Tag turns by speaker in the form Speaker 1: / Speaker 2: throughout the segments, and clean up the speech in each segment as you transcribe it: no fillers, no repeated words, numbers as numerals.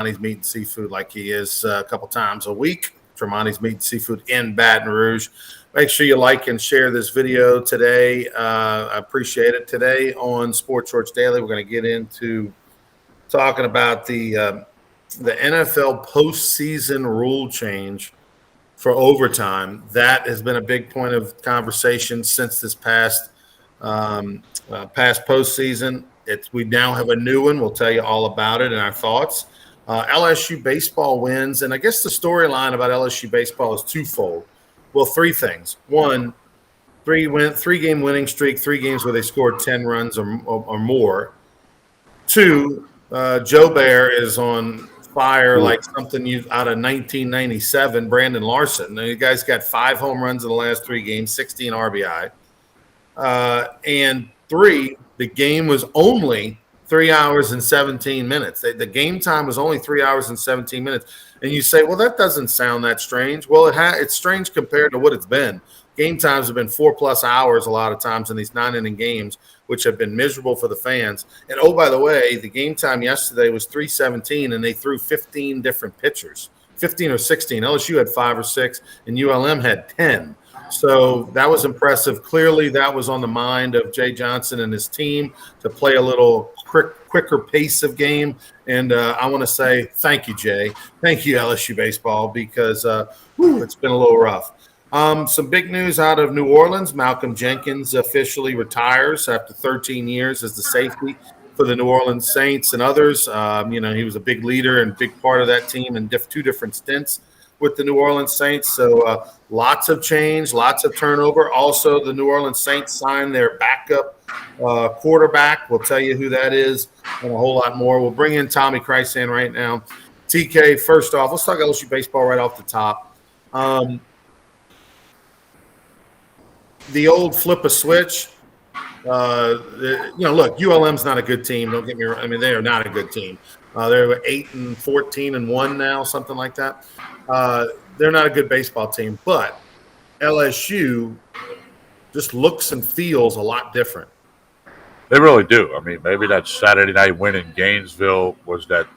Speaker 1: Tremonti's Meat and Seafood like he is a couple times a week. Tremonti's Meat and Seafood in Baton Rouge. Make sure you like and share this video today. I appreciate it. Today on Sports Shorts Daily, we're going to get into talking about the NFL postseason rule change for overtime. That has been a big point of conversation since this past postseason. We now have a new one. We'll tell you all about it and our thoughts. LSU baseball wins, and I guess the storyline about LSU baseball is twofold. Well, three things. One, three-game winning streak, 3 games where they scored 10 runs or more. Two, Joe Bear is on fire like something out of 1997, Brandon Larson. Now, you guys got 5 home runs in the last 3 games, 16 RBI. And 3, the game was only 3 hours and 17 minutes. The game time was only 3 hours and 17 minutes. And you say, well, that doesn't sound that strange. Well, it's strange compared to what it's been. Game times have been 4+ hours a lot of times in these 9-inning games, which have been miserable for the fans. And, oh, by the way, the game time yesterday was 3:17, and they threw 15 different pitchers, 15 or 16. LSU had 5 or 6, and ULM had 10. So that was impressive. Clearly, that was on the mind of Jay Johnson and his team to play a little quicker pace of game. And I want to say thank you, Jay. Thank you, LSU baseball, because it's been a little rough. Some big news out of New Orleans. Malcolm Jenkins officially retires after 13 years as the safety for the New Orleans Saints and others. He was a big leader and big part of that team in 2 different stints with the New Orleans Saints. So lots of change, lots of turnover. Also, the New Orleans Saints signed their backup quarterback. We'll tell you who that is and a whole lot more. We'll bring in Tommy Krysan right now. TK, first off, let's talk LSU baseball right off the top. The old flip a switch. Look, ULM's not a good team. Don't get me wrong. I mean, they are not a good team. They're 8-14-1 now, something like that. They're not a good baseball team, but LSU just looks and feels a lot different.
Speaker 2: They really do. I mean, maybe that Saturday night win in Gainesville was that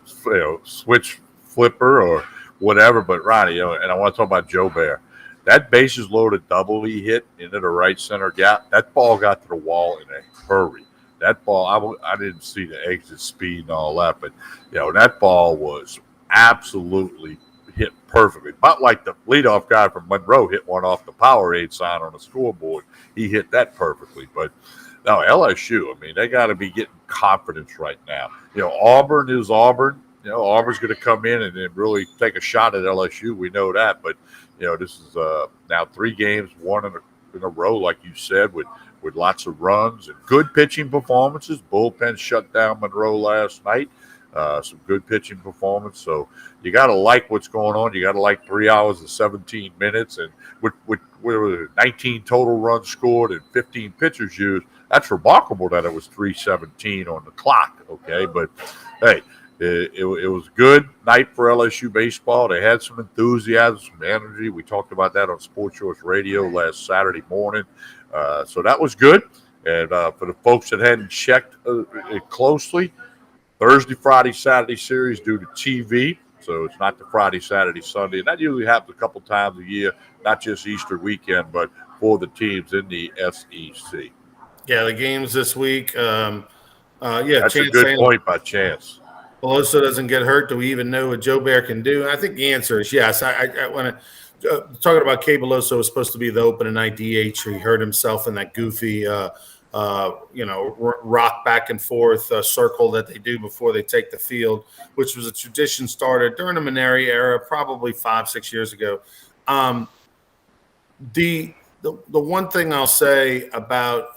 Speaker 2: switch flipper or whatever. But Ronnie, and I want to talk about Joe Bear. That bases loaded double he hit into the right center gap. That ball got to the wall in a hurry. That ball, I didn't see the exit speed and all that, but that ball was absolutely hit perfectly. About like the leadoff guy from Monroe hit one off the Powerade sign on the scoreboard. He hit that perfectly. But now LSU, I mean, they got to be getting confidence right now. Auburn is Auburn. Auburn's going to come in and really take a shot at LSU. We know that, but this is now 3 games, 1 in a row, like you said, with lots of runs and good pitching performances. Bullpen shut down Monroe last night. Some good pitching performance. So you got to like what's going on. You got to like 3 hours and 17 minutes. And with 19 total runs scored and 15 pitchers used, that's remarkable that it was 3:17 on the clock. Okay, but hey, it was a good night for LSU baseball. They had some enthusiasm, some energy. We talked about that on Sports Shorts Radio last Saturday morning. So that was good. And for the folks that hadn't checked it closely, Thursday, Friday, Saturday series due to TV. So it's not the Friday, Saturday, Sunday. And that usually happens a couple times a year, not just Easter weekend, but for the teams in the SEC.
Speaker 1: Yeah, the games this week.
Speaker 2: That's a good point by Chance.
Speaker 1: Peloso doesn't get hurt. Do we even know what Joe Bear can do? And I think the answer is yes. I want to talking about K. Peloso was supposed to be the opening night DH. He hurt himself in that goofy, rock back and forth circle that they do before they take the field, which was a tradition started during the Maneri era, probably 5-6 years ago. The one thing I'll say about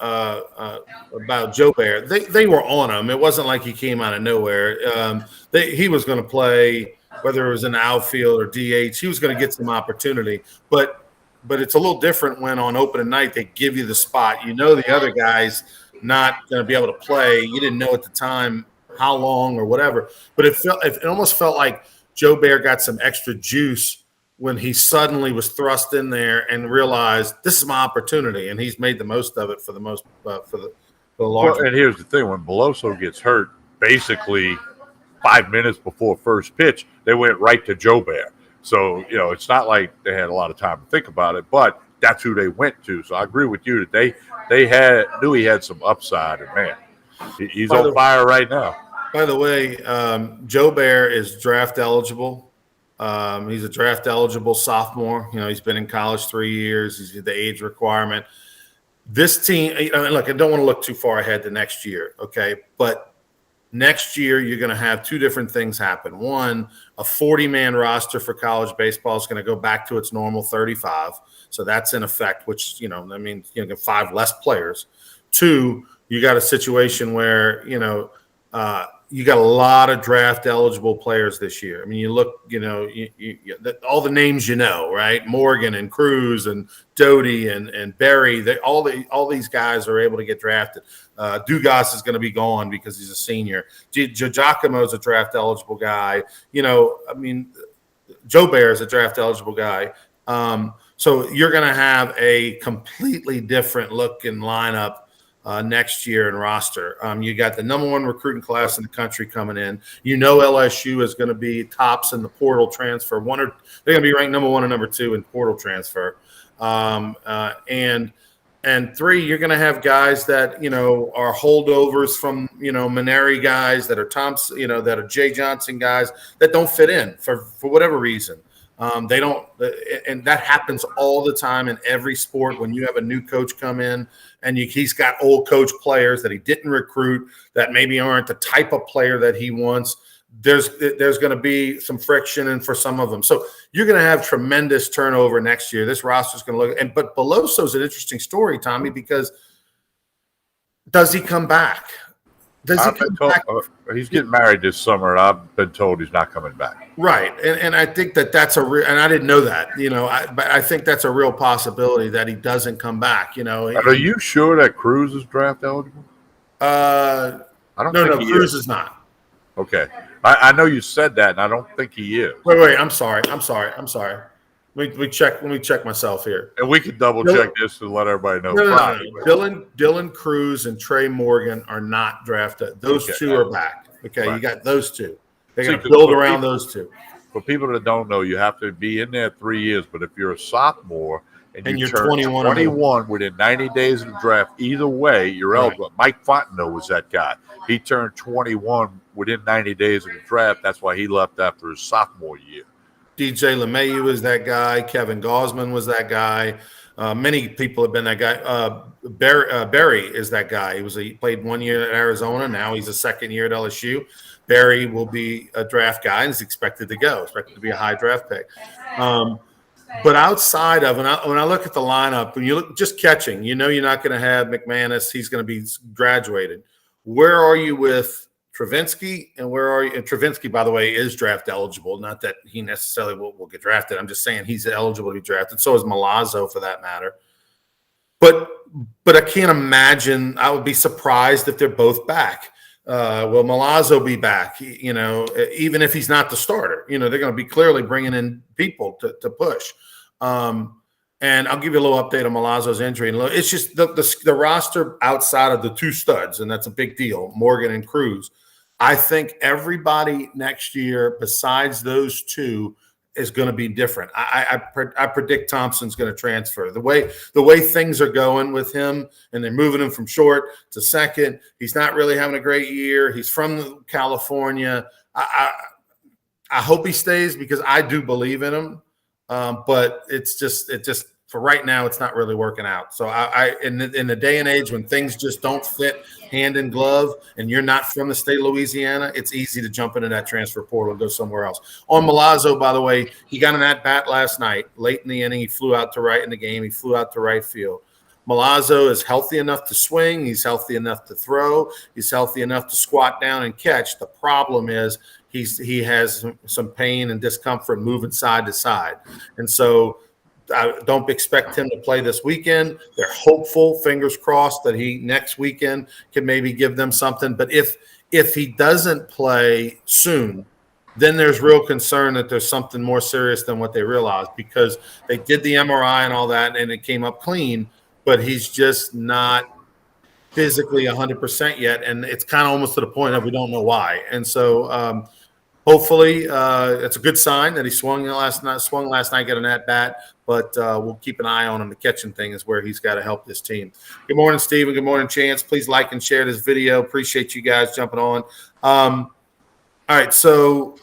Speaker 1: Joe Bear, they were on him. It wasn't like he came out of nowhere. He was going to play, whether it was in the outfield or DH. He was going to get some opportunity. But it's a little different when on opening night they give you the spot. The other guy's not going to be able to play. You didn't know at the time how long or whatever. But it almost felt like Joe Bear got some extra juice when he suddenly was thrust in there and realized this is my opportunity, and he's made the most of it for the large.
Speaker 2: Well, and here's the thing: when Peloso gets hurt, basically 5 minutes before first pitch, they went right to Joe Bear. So, it's not like they had a lot of time to think about it, but that's who they went to. So I agree with you that they knew he had some upside, and man, he's on fire right now.
Speaker 1: By the way, Joe Bear is draft eligible. He's a draft eligible sophomore. He's been in college 3 years. He's the age requirement. This team, look, I don't want to look too far ahead to next year, okay? But next year, you're going to have two different things happen. One, a 40-man roster for college baseball is going to go back to its normal 35. So that's in effect, which, that means you get 5 less players. Two, you got a situation where, you got a lot of draft eligible players this year. I mean, you look, all the names right? Morgan and Cruz and Doty and Berry. All these guys are able to get drafted. Dugas is going to be gone because he's a senior. Giacomo is a draft eligible guy. Joe Bear is a draft eligible guy. So you're going to have a completely different looking lineup next year in roster. You got the number 1 recruiting class in the country coming in. LSU is going to be tops in the portal transfer. They're going to be ranked number 1 and number 2 in portal transfer. And 3, you're going to have guys that are holdovers from Maneri guys that are Thompson, that are Jay Johnson guys that don't fit in for whatever reason. They don't, and that happens all the time in every sport when you have a new coach come in and he's got old coach players that he didn't recruit that maybe aren't the type of player that he wants. There's going to be some friction and for some of them. So you're going to have tremendous turnover next year. This roster is going to look, but Beloso's an interesting story, Tommy, because does he come back?
Speaker 2: He's getting married this summer, and I've been told he's not coming back.
Speaker 1: Right, and I think that's a real, and I didn't know that, but I think that's a real possibility that he doesn't come back.
Speaker 2: Are you sure that Cruz is draft eligible?
Speaker 1: I don't think no, Cruz is not.
Speaker 2: Okay, I know you said that, and I don't think he is.
Speaker 1: Wait, I'm sorry. Let me check myself here.
Speaker 2: And we can double check this to let everybody know.
Speaker 1: No. Dylan Cruz and Trey Morgan are not drafted. Those two are back. Okay, right. You got those two. They're going to build around those two.
Speaker 2: For people that don't know, you have to be in there 3 years. But if you're a sophomore and you turn 21 within 90 days of the draft, either way, you're eligible. Mike Fontenot was that guy. He turned 21 within 90 days of the draft. That's why he left after his sophomore year.
Speaker 1: DJ LeMahieu was that guy. Kevin Gaussman was that guy. Many people have been that guy. Berry is that guy. He played 1 year at Arizona. Now he's a second year at LSU. Berry will be a draft guy and is expected to be a high draft pick. But outside of, when I look at the lineup, when you look just catching, you're not going to have McManus. He's going to be graduated. Where are you with Travinsky, and where are you? And Travinsky, by the way, is draft eligible. Not that he necessarily will get drafted. I'm just saying he's eligible to be drafted. So is Milazzo, for that matter. But I can't imagine. I would be surprised if they're both back. Will Milazzo be back? Even if he's not the starter, they're going to be clearly bringing in people to push. And I'll give you a little update on Milazzo's injury. And it's just the roster outside of the two studs, and that's a big deal, Morgan and Cruz. I think everybody next year besides those two is going to be different. I predict Thompson's going to transfer. The way things are going with him, and they're moving him from short to second. He's not really having a great year. He's from California. I hope he stays because I do believe in him. But it just for right now, it's not really working out. So in the day and age when things just don't fit hand in glove, and you're not from the state of Louisiana, it's easy to jump into that transfer portal and go somewhere else. On Milazzo, by the way, he got an at-bat last night. Late in the inning, he flew out to right in the game. He flew out to right field. Milazzo is healthy enough to swing. He's healthy enough to throw. He's healthy enough to squat down and catch. The problem is he has some pain and discomfort moving side to side. And so I don't expect him to play this weekend. They're hopeful, fingers crossed, that he next weekend can maybe give them something. But if he doesn't play soon, then there's real concern that there's something more serious than what they realized, because they did the MRI and all that and it came up clean, but he's just not physically 100% yet, and it's kind of almost to the point of we don't know why. And so hopefully it's a good sign that he swung last night, got an at bat. But we'll keep an eye on him. The catching thing is where he's got to help this team. Good morning, Stephen. Good morning, Chance. Please like and share this video. Appreciate you guys jumping on. All right, so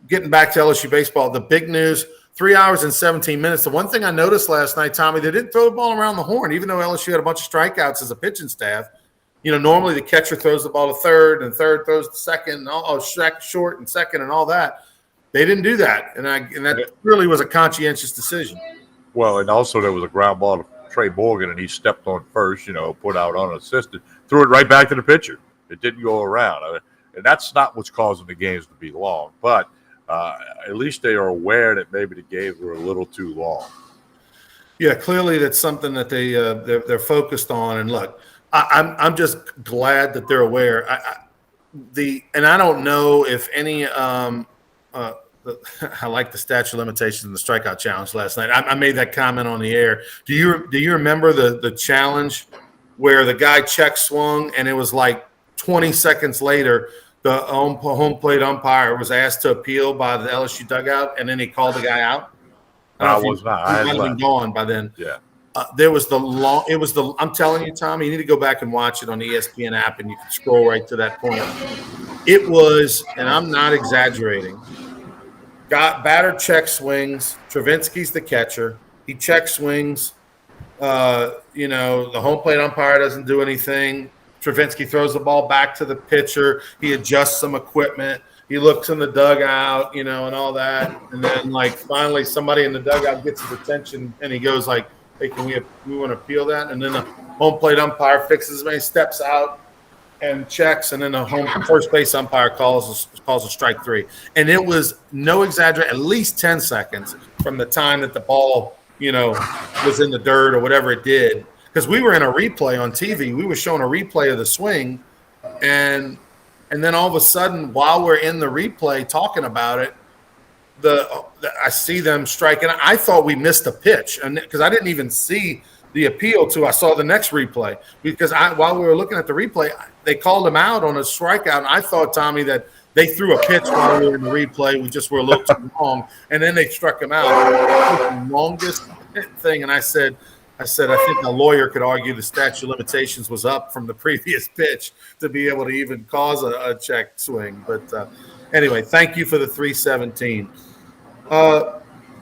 Speaker 1: getting back to LSU baseball, the big news. 3 hours and 17 minutes. The one thing I noticed last night, Tommy, they didn't throw the ball around the horn, even though LSU had a bunch of strikeouts as a pitching staff. Normally the catcher throws the ball to third, and third throws to second, short and second, and all that. They didn't do that, and that really was a conscientious decision.
Speaker 2: Well, and also there was a ground ball to Trey Morgan, and he stepped on first, put out unassisted, threw it right back to the pitcher. It didn't go around, and that's not what's causing the games to be long, but at least they are aware that maybe the games were a little too long.
Speaker 1: Yeah, clearly that's something that they're focused on. And look, I'm just glad that they're aware. And I don't know if any. I like the statute of limitations and the strikeout challenge last night. I made that comment on the air. Do you remember the challenge where the guy check swung and it was like 20 seconds later? The home plate umpire was asked to appeal by the LSU dugout, and then he called the guy out.
Speaker 2: I was not.
Speaker 1: He might have been gone by then.
Speaker 2: Yeah.
Speaker 1: There was I'm telling you, Tommy, you need to go back and watch it on the ESPN app, and you can scroll right to that point. It was, and I'm not exaggerating, batter check swings. Travinsky's the catcher. He check swings. The home plate umpire doesn't do anything. Travinsky throws the ball back to the pitcher. He adjusts some equipment. He looks in the dugout, and all that. And then, finally somebody in the dugout gets his attention, and he goes like, hey, we want to appeal that? And then the home plate umpire fixes him. He steps out and checks, and then the first base umpire calls a strike three. And it was no exaggeration, at least 10 seconds from the time that the ball, was in the dirt or whatever it did. Because we were in a replay on TV. We were showing a replay of the swing, and then all of a sudden, while we're in the replay talking about it, I see them striking. I thought we missed a pitch, and because I didn't even see the appeal I saw the next replay. Because while we were looking at the replay, they called him out on a strikeout, and I thought, Tommy, that they threw a pitch while we were in the replay. We just were a little too long, and then they struck him out. It was the longest thing, and I said, I think a lawyer could argue the statute of limitations was up from the previous pitch to be able to even cause a check swing. But anyway, thank you for the 317.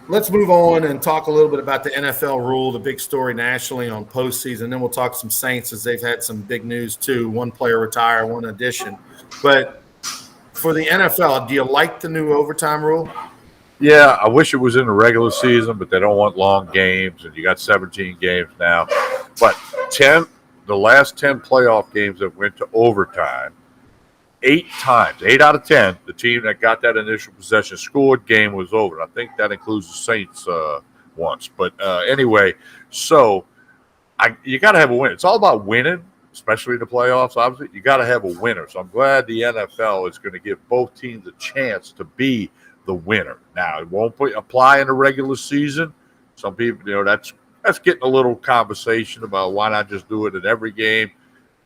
Speaker 1: Let's move on and talk a little bit about the NFL rule, the big story nationally on postseason. Then we'll talk some Saints as they've had some big news too. One player retire, one addition. But for the NFL, do you like the new overtime rule?
Speaker 2: Yeah, I wish it was in the regular season, but they don't want long games, and you got 17 games now. But the last 10 playoff games that went to overtime, 8 times, 8 out of 10, the team that got that initial possession scored, game was over. I think that includes the Saints once. But anyway, so you got to have a win. It's all about winning, especially in the playoffs. Obviously, you got to have a winner. So I'm glad the NFL is going to give both teams a chance to be the winner. Now, it won't apply in the regular season. Some people, that's getting a little conversation about why not just do it in every game.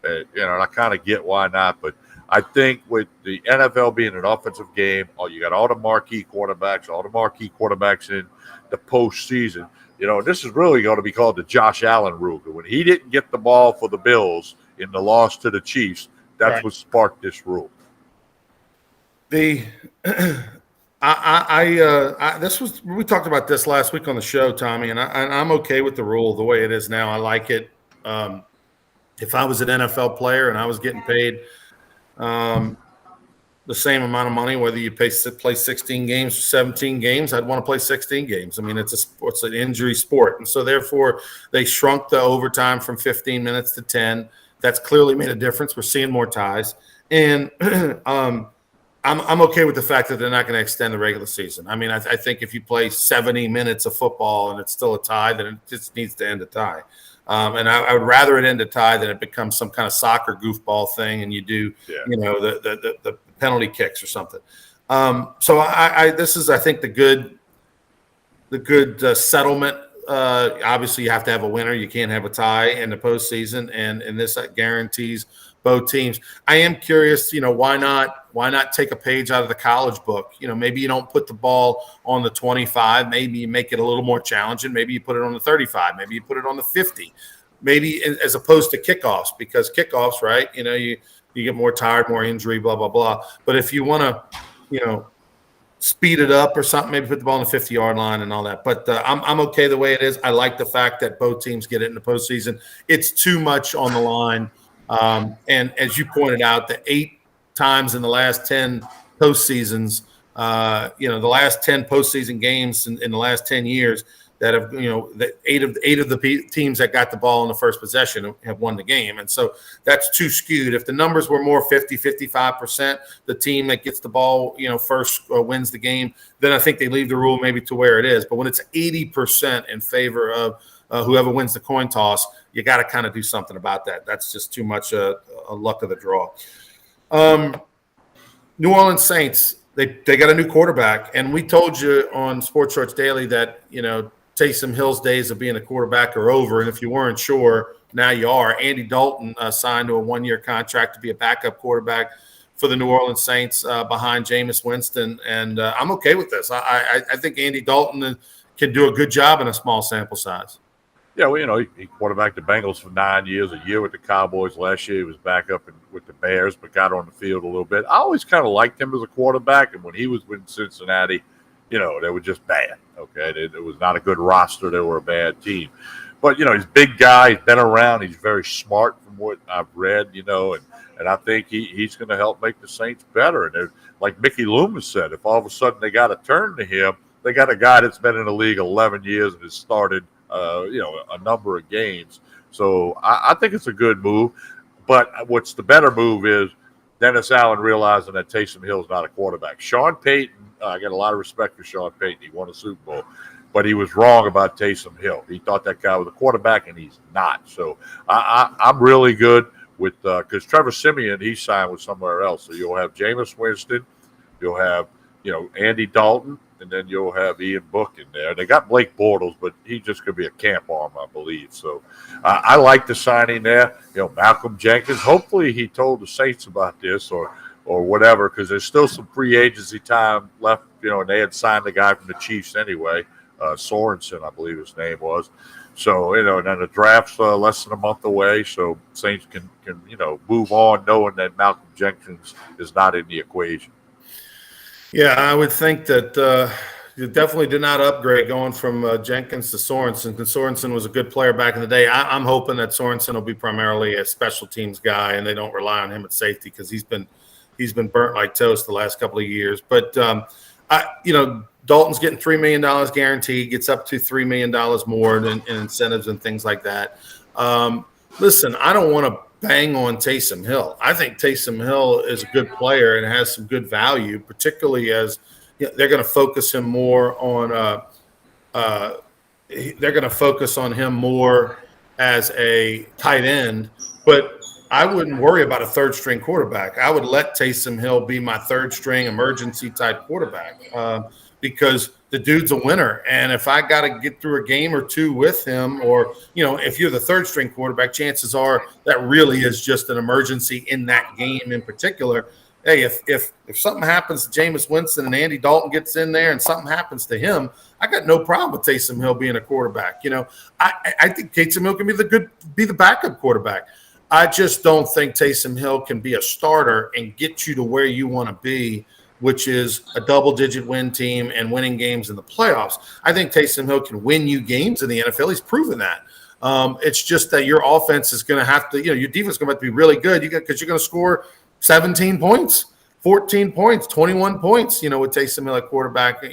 Speaker 2: And I kind of get why not, but I think with the NFL being an offensive game, you got all the marquee quarterbacks in the postseason. This is really going to be called the Josh Allen rule. When he didn't get the ball for the Bills in the loss to the Chiefs, that's right. What sparked this rule.
Speaker 1: We talked about this last week on the show, Tommy, and I'm okay with the rule the way it is now. I like it. If I was an NFL player and I was getting paid the same amount of money, whether you play 16 games or 17 games, I'd want to play 16 games. I mean, it's an injury sport, and so therefore they shrunk the overtime from 15 minutes to 10. That's clearly made a difference. We're seeing more ties, and I'm okay with the fact that they're not going to extend the regular season. I mean, I think if you play 70 minutes of football and it's still a tie, then it just needs to end a tie. And I would rather it end a tie than it becomes some kind of soccer goofball thing and you do, the penalty kicks or something. So this is, I think, the good settlement obviously you have to have a winner. You can't have a tie in the postseason, and this guarantees both teams. I am curious, why not take a page out of the college book? Maybe you don't put the ball on the 25. Maybe you make it a little more challenging. Maybe you put it on the 35. Maybe you put it on the 50. Maybe as opposed to kickoffs, because kickoffs, right? You get more tired, more injury, blah, blah, blah. But if you want to, speed it up or something, maybe put the ball on the 50-yard line and all that. But I'm okay the way it is. I like the fact that both teams get it in the postseason. It's too much on the line. And as you pointed out, the 8 times in the last 10 postseasons, the last 10 postseason games in the last 10 years that have, the eight of the teams that got the ball in the first possession have won the game. And so that's too skewed. If the numbers were more 50, 55%, the team that gets the ball, first wins the game, then I think they leave the rule maybe to where it is. But when it's 80% in favor of whoever wins the coin toss, you got to kind of do something about that. That's just too much a luck of the draw. New Orleans Saints, they got a new quarterback. And we told you on Sports Shorts Daily that, Taysom Hill's days of being a quarterback are over. And if you weren't sure, now you are. Andy Dalton signed to a 1-year contract to be a backup quarterback for the New Orleans Saints behind Jameis Winston. And I'm okay with this. I think Andy Dalton can do a good job in a small sample size.
Speaker 2: Yeah, well, he quarterbacked the Bengals for 9 years, a year with the Cowboys. Last year he was back up with the Bears, but got on the field a little bit. I always kind of liked him as a quarterback, and when he was with Cincinnati, they were just bad, okay? It was not a good roster. They were a bad team. But, he's a big guy. He's been around. He's very smart from what I've read, and I think he's going to help make the Saints better. And like Mickey Loomis said, if all of a sudden they got to turn to him, they got a guy that's been in the league 11 years and has started, a number of games. So I think it's a good move. But what's the better move is Dennis Allen realizing that Taysom Hill's not a quarterback. Sean Payton, I got a lot of respect for Sean Payton. He won a Super Bowl. But he was wrong about Taysom Hill. He thought that guy was a quarterback, and he's not. So I'm really good with because Trevor Siemian, he signed with somewhere else. So you'll have Jameis Winston, you'll have Andy Dalton, and then you'll have Ian Book in there. They got Blake Bortles, but he's just going to be a camp arm, I believe. So I like the signing there. Malcolm Jenkins. Hopefully he told the Saints about this or whatever, because there's still some free agency time left. And they had signed the guy from the Chiefs anyway. Sorensen, I believe his name was. So, and then the draft's less than a month away, so Saints can move on knowing that Malcolm Jenkins is not in the equation.
Speaker 1: Yeah, I would think that you definitely did not upgrade going from Jenkins to Sorensen, because Sorensen was a good player back in the day. I'm hoping that Sorensen will be primarily a special teams guy, and they don't rely on him at safety, because he's been burnt like toast the last couple of years. But Dalton's getting $3 million guaranteed, gets up to $3 million more in incentives and things like that. Listen, I don't want to bang on Taysom Hill. I think Taysom Hill is a good player and has some good value, particularly as they're going to focus him more on him more as a tight end. But I wouldn't worry about a third-string quarterback. I would let Taysom Hill be my third-string emergency-type quarterback because the dude's a winner. And if I got to get through a game or two with him, or, if you're the third-string quarterback, chances are that really is just an emergency in that game in particular. Hey, if something happens to Jameis Winston and Andy Dalton gets in there and something happens to him, I got no problem with Taysom Hill being a quarterback. I think Taysom Hill can be the backup quarterback. I just don't think Taysom Hill can be a starter and get you to where you want to be, which is a double-digit win team and winning games in the playoffs. I think Taysom Hill can win you games in the NFL. He's proven that. It's just that your offense is going to have to, your defense is going to have to be really good because you're going to score 17 points, 14 points, 21 points, with Taysom Hill at quarterback,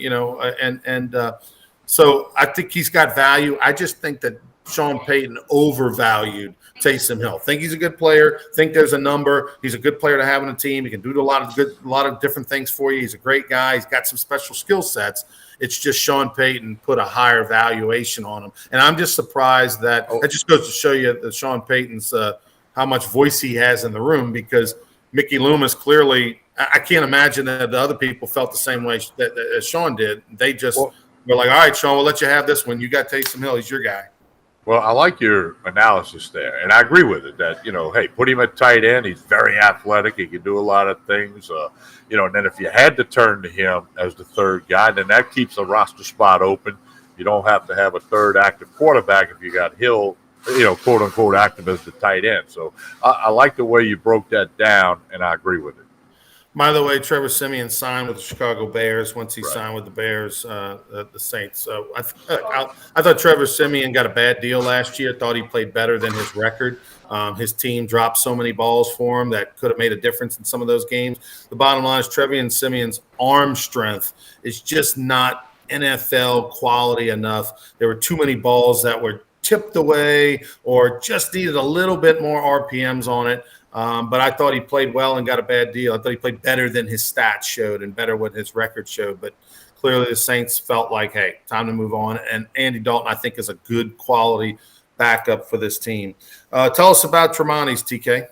Speaker 1: so I think he's got value. I just think that Sean Payton overvalued Taysom Hill. Think he's a good player. Think there's a number. He's a good player to have on a team. He can do a lot of different things for you. He's a great guy. He's got some special skill sets. It's just Sean Payton put a higher valuation on him, and I'm just surprised that just goes to show you that Sean Payton's how much voice he has in the room, because Mickey Loomis clearly. I can't imagine that the other people felt the same way that Sean did. They just we're like, all right, Sean, we'll let you have this one. You got Taysom Hill. He's your guy.
Speaker 2: Well, I like your analysis there, and I agree with it that, hey, put him at tight end. He's very athletic. He can do a lot of things, and then if you had to turn to him as the third guy, then that keeps a roster spot open. You don't have to have a third active quarterback if you got Hill, quote unquote, active as the tight end. So I like the way you broke that down, and I agree with it.
Speaker 1: By the way, Trevor Siemian signed with the Chicago Bears once he
Speaker 2: Right.
Speaker 1: signed with the Bears, the Saints. So I thought Trevor Siemian got a bad deal last year. Thought he played better than his record. His team dropped so many balls for him that could have made a difference in some of those games. The bottom line is Trevor Siemian's arm strength is just not NFL quality enough. There were too many balls that were tipped away or just needed a little bit more RPMs on it. But I thought he played well and got a bad deal. I thought he played better than his stats showed and better what his record showed. But clearly the Saints felt like, hey, time to move on. And Andy Dalton, I think, is a good quality backup for this team. Tell us about Tremonti's, TK.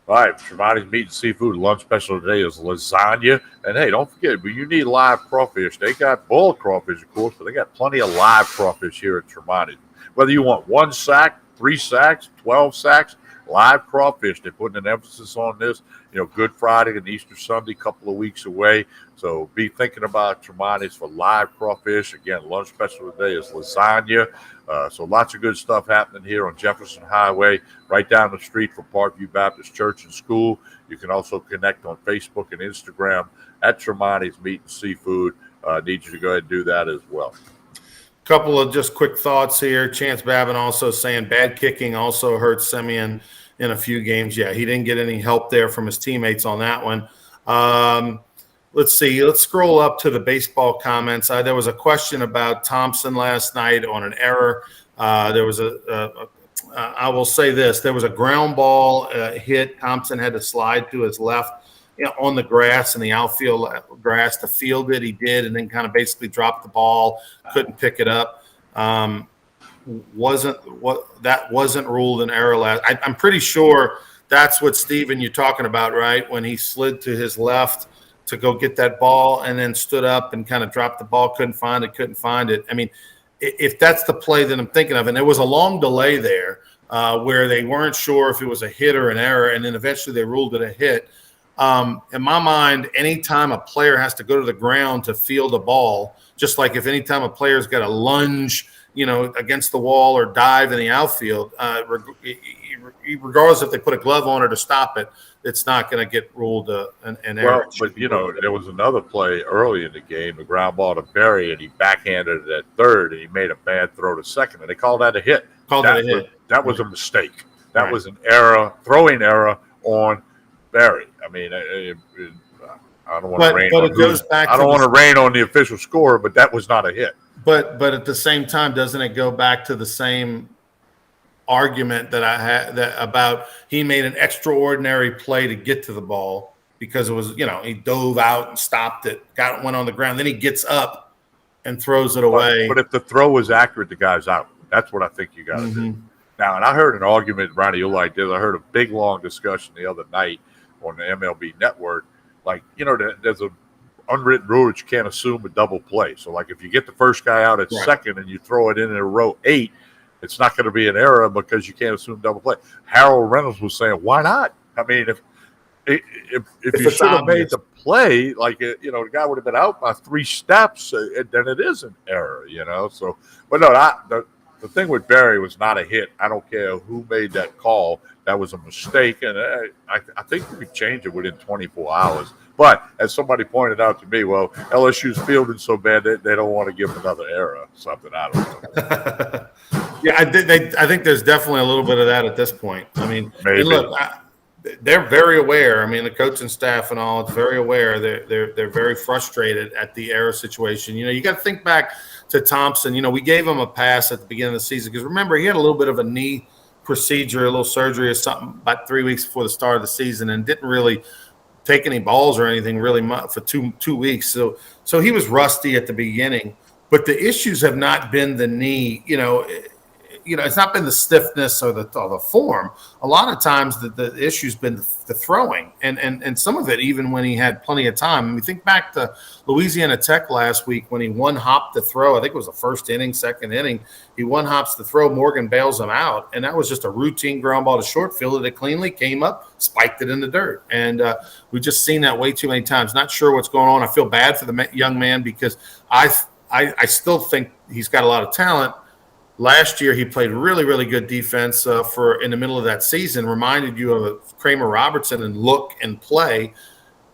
Speaker 2: All right, Tremonti's Meat and Seafood lunch special today is lasagna. And, hey, don't forget, but you need live crawfish. They got boiled crawfish, of course, but they got plenty of live crawfish here at Tremonti's. Whether you want 1 sack, 3 sacks, 12 sacks, live crawfish. They're putting an emphasis on this. Good Friday and Easter Sunday, couple of weeks away. So be thinking about Tremonti's for live crawfish. Again, lunch special today is lasagna. So lots of good stuff happening here on Jefferson Highway, right down the street from Parkview Baptist Church and School. You can also connect on Facebook and Instagram at Tremonti's Meat and Seafood. Need you to go ahead and do that as well.
Speaker 1: Couple of just quick thoughts here. Chance Babin also saying bad kicking also hurt Siemian in a few games. Yeah, he didn't get any help there from his teammates on that one. Let's see. Let's scroll up to the baseball comments. There was a question about Thompson last night on an error. There was I will say this. There was a ground ball hit. Thompson had to slide to his left on the grass in the outfield grass to field it. He did, and then kind of basically dropped the ball, couldn't pick it up. Wasn't ruled an error last. I'm pretty sure that's what Steven you're talking about, right? When he slid to his left to go get that ball and then stood up and kind of dropped the ball, couldn't find it. I mean, if that's the play that I'm thinking of, and there was a long delay there where they weren't sure if it was a hit or an error, and then eventually they ruled it a hit. In my mind, anytime a player has to go to the ground to field a ball, just like if anytime a player's got to lunge, against the wall or dive in the outfield, regardless if they put a glove on it to stop it, it's not going to get ruled an error.
Speaker 2: Well, but there was another play early in the game, a ground ball to Berry, and he backhanded it at third, and he made a bad throw to second, and they called that a hit. That was a mistake. That was an error, throwing error on Berry. I mean, I don't want to rain. I don't want to rain on the official score, but that was not a hit.
Speaker 1: But at the same time, doesn't it go back to the same argument that I had about he made an extraordinary play to get to the ball because it was, he dove out and stopped it, went on the ground, then he gets up and throws it away.
Speaker 2: But if the throw was accurate, the guy's out. That's what I think you got to do. Now, and I heard an argument, Ronnie, you'll like this. I heard a big, long discussion the other night on the MLB Network. Like, there's a unwritten rule that you can't assume a double play. So, like, if you get the first guy out at second and you throw it in a row 8, it's not going to be an error because you can't assume double play. Harold Reynolds was saying, why not? I mean, if you should have made the play, like, the guy would have been out by 3 steps, then it is an error, So, but no, the thing with Berry was not a hit. I don't care who made that call. That was a mistake, and I think we could change it within 24 hours. But as somebody pointed out to me, well, LSU's fielding so bad that they don't want to give another error. Something I don't know.
Speaker 1: Yeah, I think there's definitely a little bit of that at this point. I mean, look, they're very aware. I mean, the coaching staff and all, it's very aware. They're very frustrated at the error situation. You got to think back to Thompson. We gave him a pass at the beginning of the season because remember he had a little bit of a knee procedure, a little surgery or something about 3 weeks before the start of the season, and didn't really take any balls or anything really for two weeks. So he was rusty at the beginning. But the issues have not been the knee. it's not been the stiffness or the form. A lot of times the issue's been the throwing, and some of it even when he had plenty of time. I mean, think back to Louisiana Tech last week when he one-hopped the throw. I think it was the first inning, second inning. He one-hops the throw. Morgan bails him out, and that was just a routine ground ball to short. Fielded it cleanly, came up, spiked it in the dirt, and we've just seen that way too many times. Not sure what's going on. I feel bad for the young man because I still think he's got a lot of talent. Last year, he played really, really good defense for in the middle of that season. Reminded you of Kramer Robertson and look and play,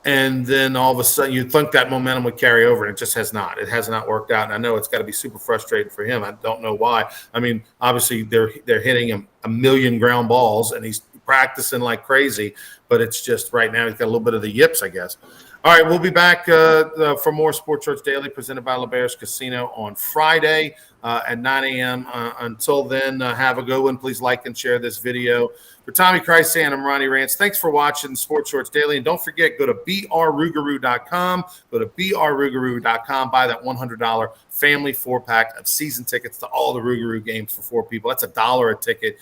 Speaker 1: and then all of a sudden, you'd think that momentum would carry over, and it just has not. It has not worked out, and I know it's got to be super frustrating for him. I don't know why. I mean, obviously, they're hitting him a million ground balls, and he's practicing like crazy. But it's just right now he's got a little bit of the yips, I guess. All right, we'll be back for more Sports Church Daily presented by LeBear's Casino on Friday at 9 a.m. Until then, have a good one. Please like and share this video. For Tommy Christ and I'm Ronnie Rance. Thanks for watching Sports Shorts Daily. And don't forget, go to brrugaroo.com. Go to brrugaroo.com. Buy that $100 family 4-pack of season tickets to all the Rougarou games for 4 people. That's $1 a ticket.